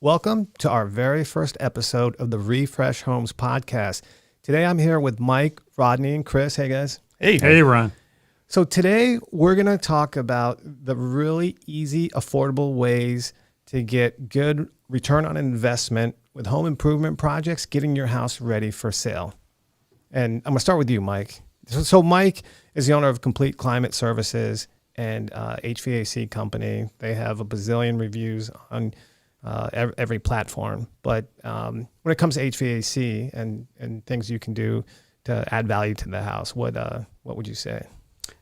Welcome to our very first episode of the Refresh Homes podcast. Today I'm here with Mike, Rodney, and Chris. Hey, guys. Hey, Ron. So today we're going to talk about the really easy, affordable ways to get good return on investment with home improvement projects, getting your house ready for sale. And I'm going to start with you, Mike. So Mike is the owner of Complete Climate Services and HVAC company. They have a bazillion reviews on every platform. But when it comes to HVAC and things you can do to add value to the house, what would you say?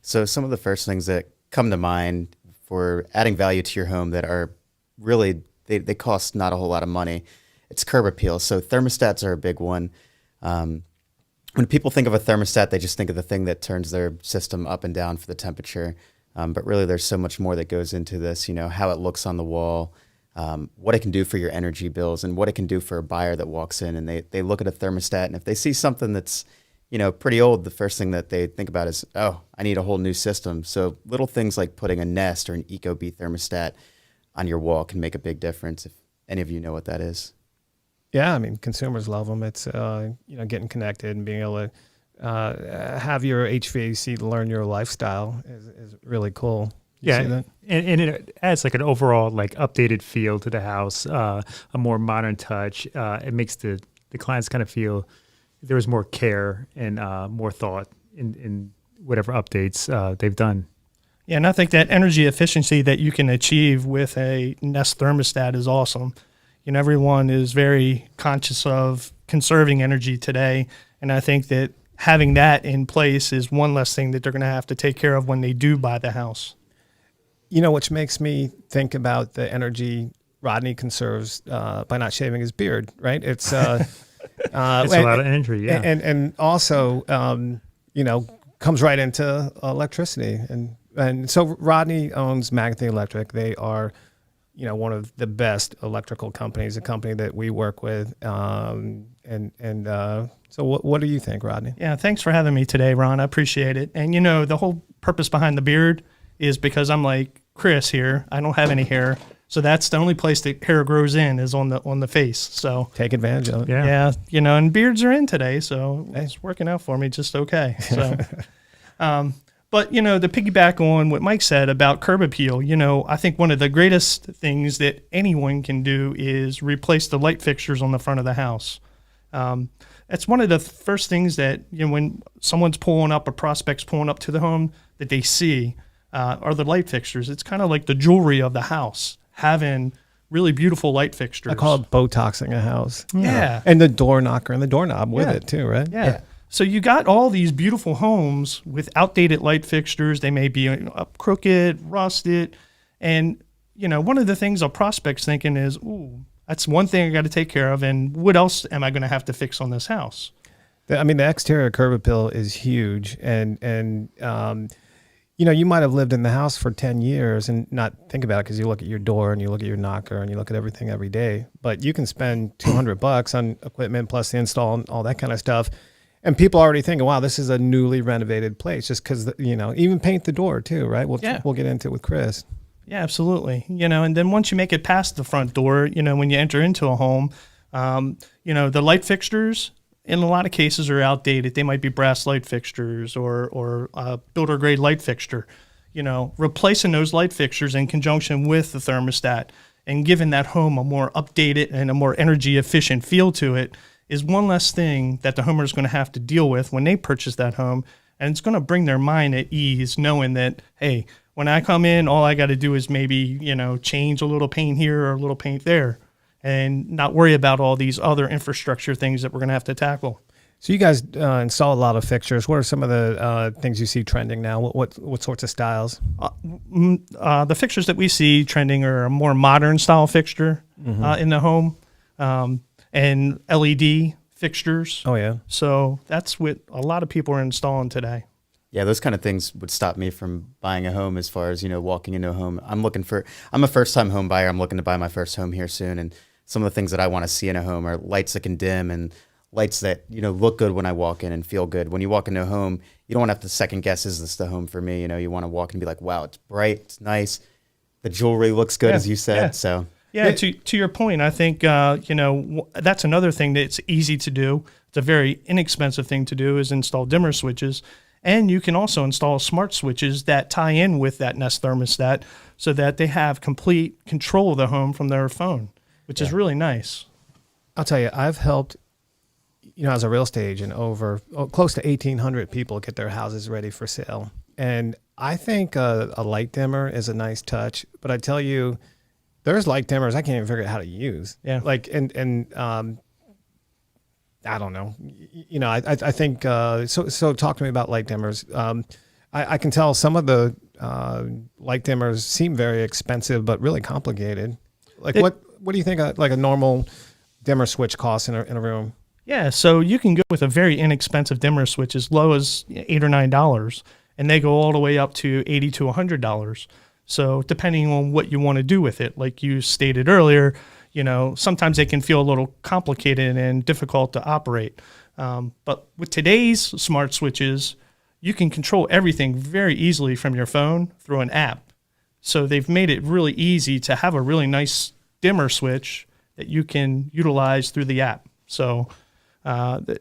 So some of the first things that come to mind for adding value to your home that are really, they cost not a whole lot of money. It's curb appeal. So thermostats are a big one. When people think of a thermostat, they just think of the thing that turns their system up and down for the temperature. But really there's so much more that goes into this, how it looks on the wall, what it can do for your energy bills, and what it can do for a buyer that walks in and they look at a thermostat, and if they see something that's pretty old, the first thing that they think about is, oh, I need a whole new system. So little things like putting a Nest or an Ecobee thermostat on your wall can make a big difference, if any of you know what that is. Yeah, I mean, consumers love them. It's getting connected and being able to have your HVAC learn your lifestyle is really cool. Yeah, and it adds like an overall updated feel to the house, a more modern touch. It makes the clients kind of feel there was more care and more thought in whatever updates they've done. Yeah, and I think that energy efficiency that you can achieve with a Nest thermostat is awesome. Everyone is very conscious of conserving energy today, and I think that having that in place is one less thing that they're going to have to take care of when they do buy the house. Which makes me think about the energy Rodney conserves by not shaving his beard, right? It's it's a lot of energy, yeah. And also, comes right into electricity. And so Rodney owns Magothy Electric. They are, one of the best electrical companies, a company that we work with. So what do you think, Rodney? Yeah, thanks for having me today, Ron. I appreciate it. And, the whole purpose behind the beard is because I'm like Chris here. I don't have any hair. So that's the only place that hair grows in is on the face. So take advantage of it. Yeah, and beards are in today, so it's working out for me just okay. So, but to piggyback on what Mike said about curb appeal, I think one of the greatest things that anyone can do is replace the light fixtures on the front of the house. That's one of the first things that when someone's pulling up, a prospect's pulling up to the home, that they see are the light fixtures. It's kind of like the jewelry of the house, having really beautiful light fixtures. I call it Botoxing a house. Yeah. And the door knocker and the doorknob with it too, right? Yeah. So you got all these beautiful homes with outdated light fixtures. They may be up crooked, rusted. And, one of the things a prospect's thinking is, ooh, that's one thing I got to take care of. And what else am I going to have to fix on this house? I mean, the exterior curb appeal is huge. And you might have lived in the house for 10 years and not think about it because you look at your door and you look at your knocker and you look at everything every day. But you can spend $200 on equipment plus the install and all that kind of stuff. And people are already thinking, wow, this is a newly renovated place just because, even paint the door too, right? We'll get into it with Chris. Yeah, absolutely. And then once you make it past the front door, when you enter into a home, the light fixtures in a lot of cases are outdated. They might be brass light fixtures or builder grade light fixture. Replacing those light fixtures in conjunction with the thermostat and giving that home a more updated and a more energy efficient feel to it is one less thing that the homeowner is going to have to deal with when they purchase that home. And it's going to bring their mind at ease knowing that, hey, when I come in, all I got to do is maybe, change a little paint here or a little paint there and not worry about all these other infrastructure things that we're going to have to tackle. So you guys install a lot of fixtures. What are some of the things you see trending now? What sorts of styles? The fixtures that we see trending are a more modern style fixture in the home. And LED fixtures. Oh, yeah. So that's what a lot of people are installing today. Yeah, those kind of things would stop me from buying a home as far as, walking into a home. I'm a first-time home buyer. I'm looking to buy my first home here soon. And some of the things that I want to see in a home are lights that can dim and lights that, look good when I walk in and feel good. When you walk into a home, you don't want to have to second guess, is this the home for me? You want to walk in and be like, wow, it's bright, it's nice. The jewelry looks good, as you said. Yeah. So Yeah, to your point, I think that's another thing that's easy to do. It's a very inexpensive thing to do is install dimmer switches, and you can also install smart switches that tie in with that Nest thermostat, so that they have complete control of the home from their phone, which is really nice. I'll tell you, I've helped, as a real estate agent, over close to 1,800 people get their houses ready for sale, and I think a light dimmer is a nice touch. But I tell you, there's light dimmers I can't even figure out how to use. Yeah. I don't know. I think so talk to me about light dimmers. I can tell some of the light dimmers seem very expensive, but really complicated. What do you think like a normal dimmer switch costs in a room? Yeah, so you can go with a very inexpensive dimmer switch as low as $8 or $9, and they go all the way up to $80 to $100. So depending on what you want to do with it, like you stated earlier, sometimes they can feel a little complicated and difficult to operate. But with today's smart switches, you can control everything very easily from your phone through an app. So they've made it really easy to have a really nice dimmer switch that you can utilize through the app. So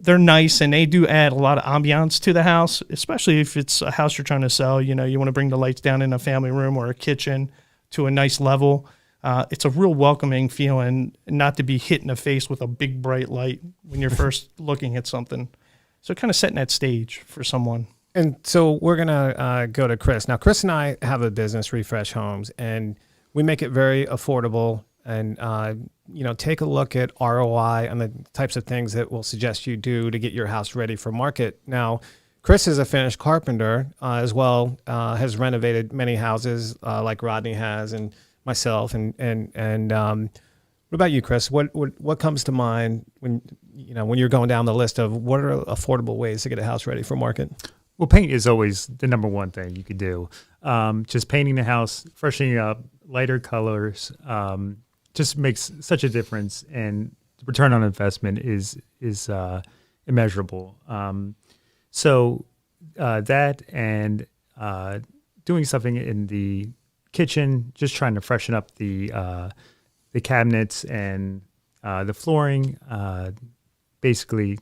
they're nice, and they do add a lot of ambiance to the house, especially if it's a house you're trying to sell. You want to bring the lights down in a family room or a kitchen to a nice level. It's a real welcoming feeling not to be hit in the face with a big bright light when you're first looking at something. So kind of setting that stage for someone. And so we're going to go to Chris. Now, Chris and I have a business, Refresh Homes, and we make it very affordable and, take a look at ROI and the types of things that we'll suggest you do to get your house ready for market. Now, Chris is a finished carpenter as well, has renovated many houses like Rodney has and myself. And what about you, Chris? What comes to mind when you're going down the list of what are affordable ways to get a house ready for market? Well, paint is always the number one thing you could do. Just painting the house, freshening it up, lighter colors, just makes such a difference, and the return on investment is immeasurable. So that and doing something in the kitchen, just trying to freshen up the cabinets and the flooring, basically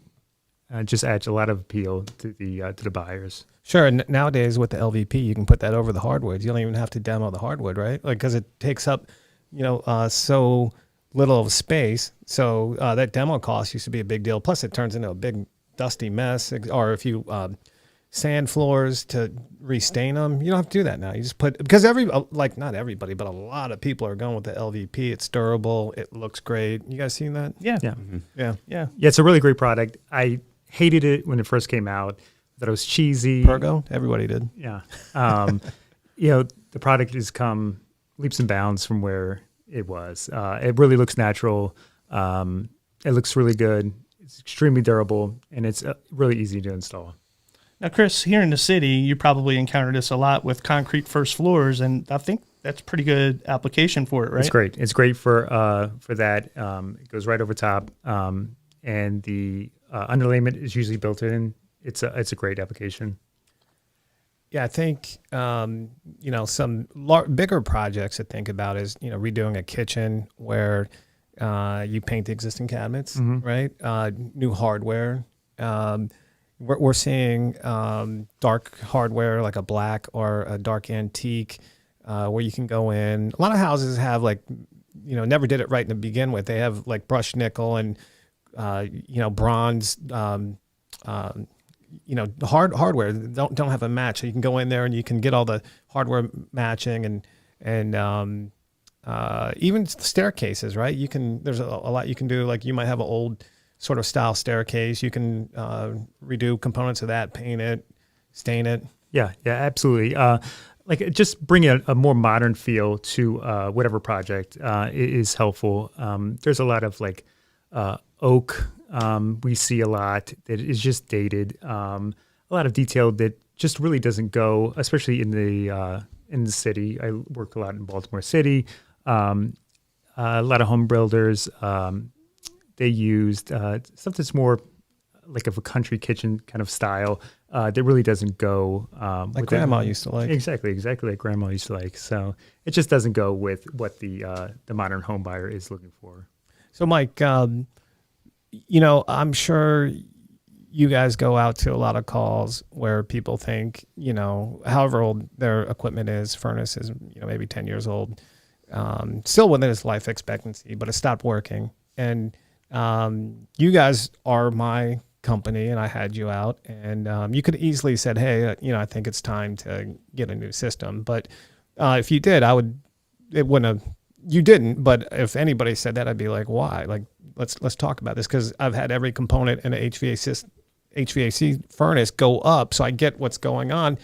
just adds a lot of appeal to the buyers. Sure. And nowadays with the LVP, you can put that over the hardwood. You don't even have to demo the hardwood, right? Because it takes up, so little of space. So that demo cost used to be a big deal. Plus, it turns into a big dusty mess. Or if you sand floors to restain them, you don't have to do that now. You just because not everybody, but a lot of people are going with the LVP. It's durable. It looks great. You guys seen that? Yeah. Yeah. Mm-hmm. Yeah. It's a really great product. I hated it when it first came out. That it was cheesy. Pergo, everybody did. Yeah. The product has come leaps and bounds from where it was. It really looks natural. It looks really good. It's extremely durable, and it's really easy to install. Now, Chris, here in the city, you probably encounter this a lot with concrete first floors, and I think that's a pretty good application for it, right? It's great. It's great for that. It goes right over top, and the underlayment is usually built in. It's a great application. Yeah, I think some bigger projects to think about is redoing a kitchen where you paint the existing cabinets, right? New hardware. We're seeing dark hardware like a black or a dark antique where you can go in. A lot of houses have never did it right to begin with. They have like brushed nickel and bronze. Hardware don't have a match. So you can go in there and you can get all the hardware matching and even staircases, right? There's a lot you can do. Like you might have an old sort of style staircase. You can redo components of that, paint it, stain it. Yeah, absolutely. Just bring a more modern feel to whatever project is helpful. There's a lot of oak. We see a lot that is just dated. A lot of detail that just really doesn't go, especially in the city. I work a lot in Baltimore City. A lot of home builders, they used stuff that's more like of a country kitchen kind of style. that really doesn't go Like grandma used to like. Exactly like grandma used to like. So it just doesn't go with what the modern home buyer is looking for. So, Mike, I'm sure you guys go out to a lot of calls where people think, however old their equipment is, furnace is, maybe 10 years old, still within its life expectancy, but it stopped working. And you guys are my company, and I had you out, and you could easily said, hey, I think it's time to get a new system. But if you did, it wouldn't have. You didn't, but if anybody said that, I'd be like, why? Like, let's talk about this, because I've had every component in an HVAC furnace go up, so I get what's going on.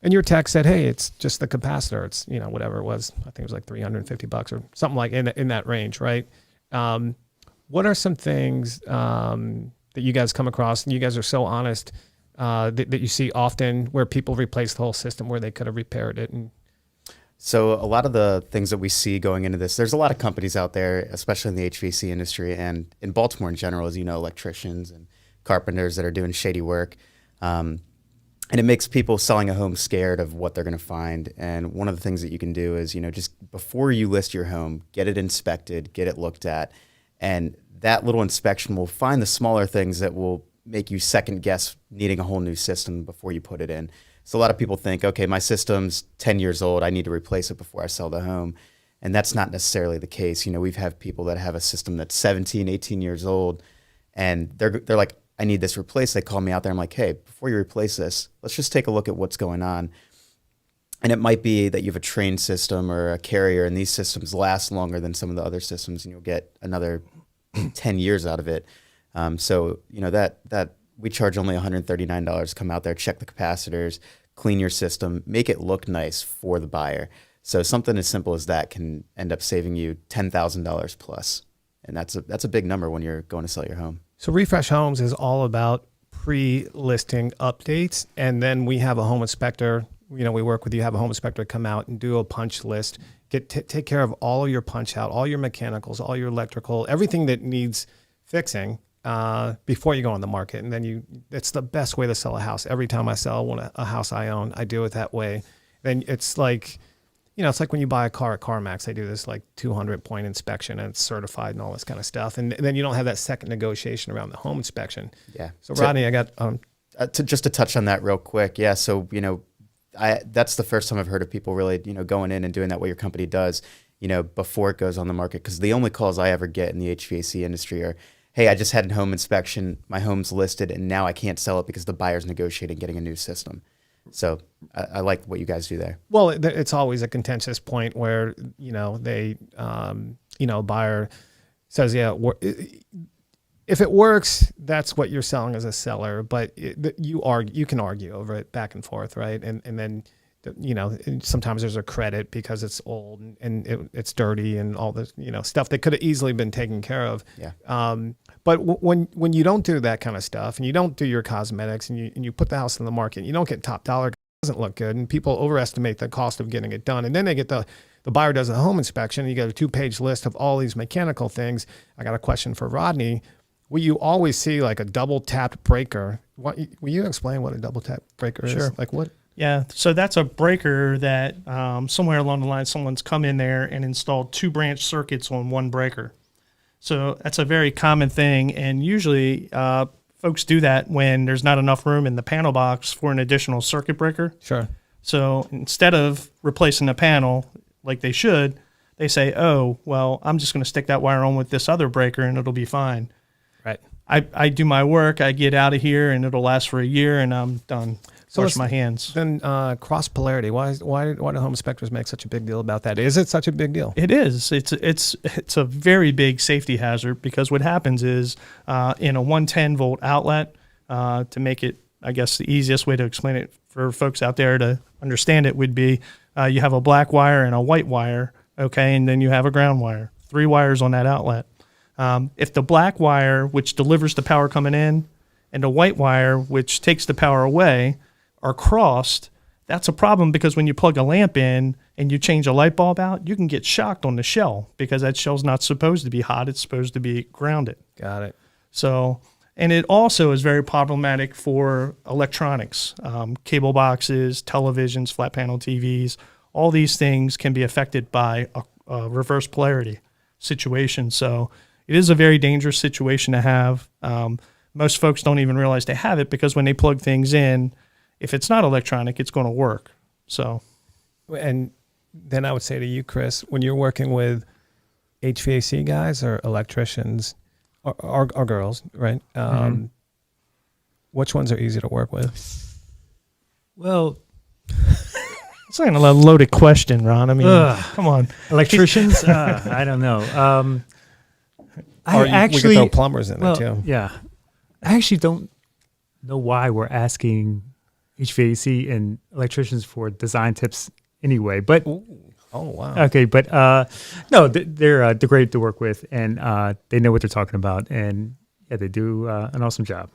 And your tech said, hey, it's just the capacitor. It's, whatever it was. I think it was like $350 or something like in that range, right? What are some things that you guys come across, and you guys are so honest, that you see often where people replace the whole system where they could have repaired it? And So a lot of the things that we see going into this, there's a lot of companies out there, especially in the HVAC industry and in Baltimore in general, as you know, electricians and carpenters that are doing shady work. And it makes people selling a home scared of what they're going to find. And one of the things that you can do is, just before you list your home, get it inspected, get it looked at. And that little inspection will find the smaller things that will make you second guess needing a whole new system before you put it in. So a lot of people think, okay, my system's 10 years old, I need to replace it before I sell the home. And that's not necessarily the case. We've had people that have a system that's 17, 18 years old, and they're like, I need this replaced. They call me out there. I'm like, hey, before you replace this, let's just take a look at what's going on. And it might be that you have a train system or a carrier, and these systems last longer than some of the other systems, and you'll get another 10 years out of it. So that we charge only $139. Come out there, check the capacitors, clean your system, make it look nice for the buyer. So something as simple as that can end up saving you $10,000 plus. And that's a big number when you're going to sell your home. so Refresh Homes is all about pre-listing updates, and then we have a home inspector. We work with you, have a home inspector come out and do a punch list, take care of all of your punch out, all your mechanicals, all your electrical, everything that needs fixing before you go on the market. And then it's the best way to sell a house. Every time I sell a house I own, I do it that way. Then it's like, it's like when you buy a car at CarMax, they do this like 200-point inspection, and it's certified and all this kind of stuff. And then you don't have that second negotiation around the home inspection. Yeah. So Rodney, I got to touch on that real quick. Yeah. So, that's the first time I've heard of people really, going in and doing that, what your company does, before it goes on the market. Because the only calls I ever get in the HVAC industry are, hey, I just had a home inspection, my home's listed, and now I can't sell it because the buyer's negotiating getting a new system. So I like what you guys do there. Well, it's always a contentious point where, they, buyer says, yeah, if it works, that's what you're selling as a seller, but you can argue over it back and forth, right? And then, sometimes there's a credit because it's old and it's dirty and all this, stuff that could have easily been taken care of. Yeah. But when you don't do that kind of stuff, and you don't do your cosmetics, and you put the house on the market, and you don't get top dollar, it doesn't look good, and people overestimate the cost of getting it done, and then they get the buyer does a home inspection, and you get a 2-page list of all these mechanical things. I got a question for Rodney. Will you always see like a double tapped breaker? Will you explain what a double tap breaker Sure. is? Like what? Yeah, so that's a breaker that somewhere along the line, someone's come in there and installed 2 branch circuits on one breaker. So that's a very common thing, and usually folks do that when there's not enough room in the panel box for an additional circuit breaker. Sure. So instead of replacing the panel like they should, they say, oh, well, I'm just going to stick that wire on with this other breaker and it'll be fine. Right. I do my work, I get out of here, and it'll last for a year, and I'm done. Wash my hands. Then cross polarity. Why do home inspectors make such a big deal about that? Is it such a big deal? It is. It's a very big safety hazard, because what happens is in a 110 volt outlet, to make it, I guess the easiest way to explain it for folks out there to understand it would be you have a black wire and a white wire, okay, and then you have a ground wire. 3 wires on that outlet. If the black wire, which delivers the power coming in, and the white wire, which takes the power away, are crossed, that's a problem, because when you plug a lamp in and you change a light bulb out, you can get shocked on the shell, because that shell's not supposed to be hot. It's supposed to be grounded. Got it. So And it also is very problematic for electronics, cable boxes, televisions, flat panel TVs. All these things can be affected by a reverse polarity situation. So it is a very dangerous situation to have. Most folks don't even realize they have it because when they plug things in, if it's not electronic, it's going to work. So, And then I would say to you, Chris, when you're working with HVAC guys or electricians or girls, right? Which ones are easy to work with? Well, it's like a loaded question, Ron. I mean, come on. electricians, I don't know. Or we could throw plumbers in there too. Yeah. I actually don't know why we're asking HVAC and electricians for design tips anyway. But Oh, wow. okay, but no, they're great to work with, and they know what they're talking about, and yeah, they do an awesome job.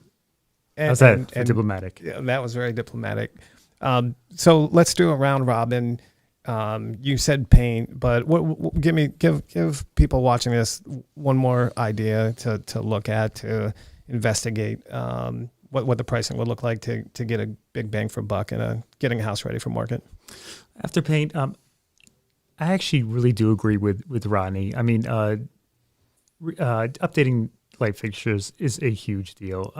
How's that for diplomatic? Yeah, that was very diplomatic. So let's do a round robin. You said paint, but give people watching this one more idea to look at, to investigate what the pricing would look like to get a big bang for buck and getting a house ready for market. After paint, I actually really do agree with Rodney. I mean, updating light fixtures is a huge deal.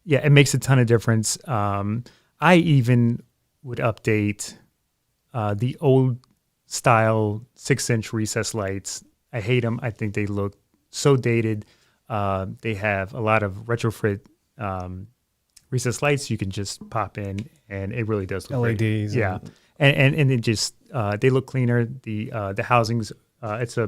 Yeah, it makes a ton of difference. I even would update the old style 6-inch recessed lights. I hate them. I think they look so dated. They have a lot of retrofit recessed lights you can just pop in, and it really does look LEDs. great. Yeah, and it just they look cleaner. The housings, it's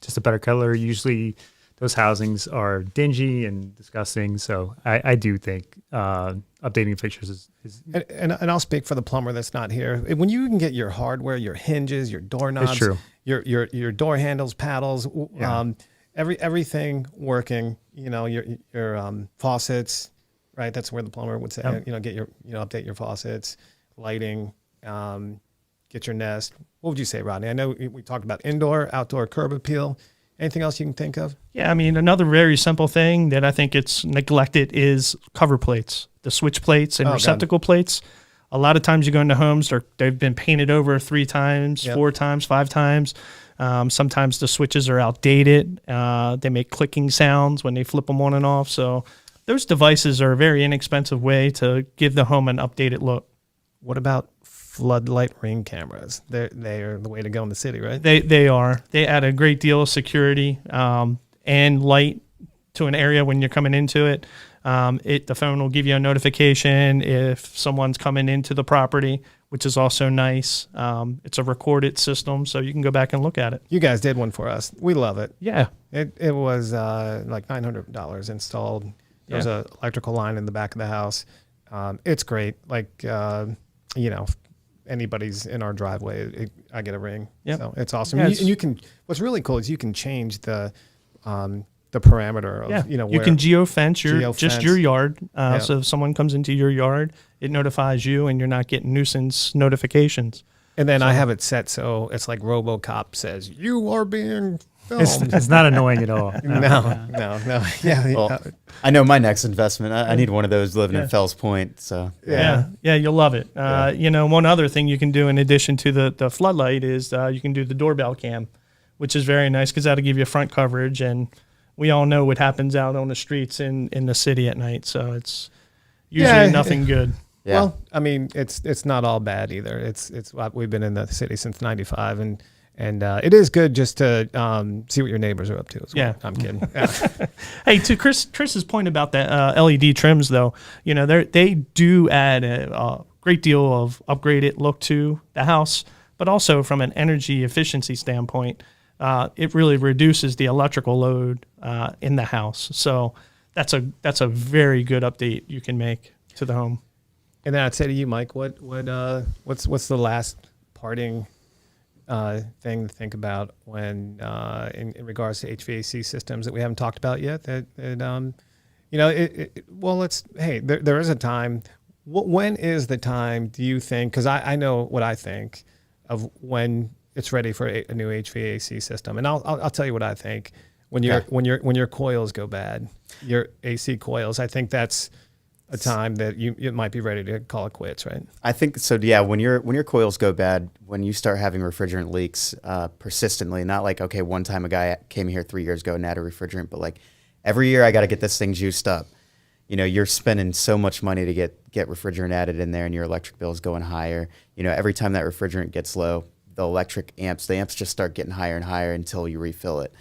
just a better color. Usually those housings are dingy and disgusting. So I do think updating fixtures is and I'll speak for the plumber that's not here. When you can get your hardware, your hinges, your doorknobs, true. your door handles, paddles, Yeah. Everything working, your faucets, right? That's where the plumber would say, Yep. get your, update your faucets, lighting, get your nest. What would you say, Rodney? I know we talked about indoor, outdoor curb appeal. Anything else you can think of? Yeah, I mean, another very simple thing that I think it's neglected is cover plates, the switch plates and receptacle plates. A lot of times you go into homes, they've been painted over 3 times, 4 times, 5 times. Sometimes the switches are outdated. They make clicking sounds when they flip them on and off. So those devices are a very inexpensive way to give the home an updated look. What about floodlight ring cameras? They are the way to go in the city, right? They are. They add a great deal of security and light to an area when you're coming into it. The phone will give you a notification if someone's coming into the property, which is also nice. It's a recorded system, so you can go back and look at it. You guys did one for us. We love it. Yeah. It was like $900 installed. There's an electrical line in the back of the house. It's great. Like, anybody's in our driveway, I get a ring. Yep. So it's awesome. Yeah, And you can, what's really cool is you can change the parameter of, you can geofence just your yard. Yeah. So if someone comes into your yard, it notifies you and you're not getting nuisance notifications. and then I have it set so it's like RoboCop says, you are being filmed. it's not annoying at all. No. Yeah. Well, I know my next investment. I need one of those living in Fells Point. So Yeah. Yeah, you'll love it. One other thing you can do in addition to the floodlight is you can do the doorbell cam, which is very nice because that'll give you front coverage. And we all know what happens out on the streets in the city at night. So it's usually nothing good. yeah. Well, I mean, it's not all bad either. It's we've been in the city since '95, and it is good just to see what your neighbors are up to as well. Yeah. I'm kidding. Yeah. Hey, to Chris's point about the LED trims, though, they do add a great deal of upgraded look to the house, but also from an energy efficiency standpoint, it really reduces the electrical load in the house. So that's a very good update you can make to the home. And then I'd say to you, Mike, what's the last parting thing to think about when in regards to HVAC systems that we haven't talked about yet? There is a time. When is the time, do you think? Because I know what I think of when it's ready for a new HVAC system, and I'll tell you what I think. when your Okay. when your coils go bad, your AC coils. I think that's a time that you might be ready to call it quits, right? I think so. Yeah, when your coils go bad, when you start having refrigerant leaks persistently, not like okay, one time a guy came here 3 years ago and added refrigerant, but like every year I got to get this thing juiced up. You know, you're spending so much money to get refrigerant added in there, and your electric bill is going higher. You know, every time that refrigerant gets low, the amps just start getting higher and higher until you refill it.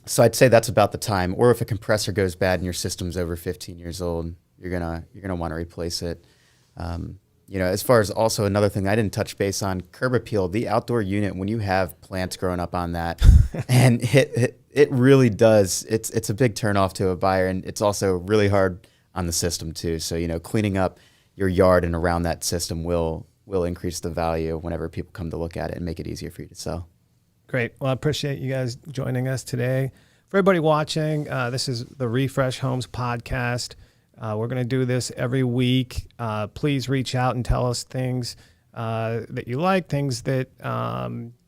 So I'd say that's about the time. Or if a compressor goes bad and your system's over 15 years old, you're gonna want to replace it. You know, as far as also another thing I didn't touch base on, curb appeal, the outdoor unit, when you have plants growing up on that, and it really does, it's a big turnoff to a buyer, and it's also really hard on the system too. So, you know, cleaning up your yard and around that system will increase the value whenever people come to look at it and make it easier for you to sell. Great. Well, I appreciate you guys joining us today. For everybody watching, this is the Refresh Homes podcast. We're going to do this every week. Please reach out and tell us things that you like, things that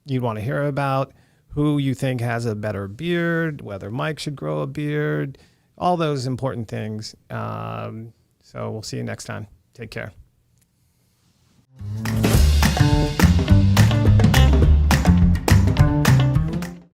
you'd want to hear about, who you think has a better beard, whether Mike should grow a beard, all those important things. So we'll see you next time. Take care.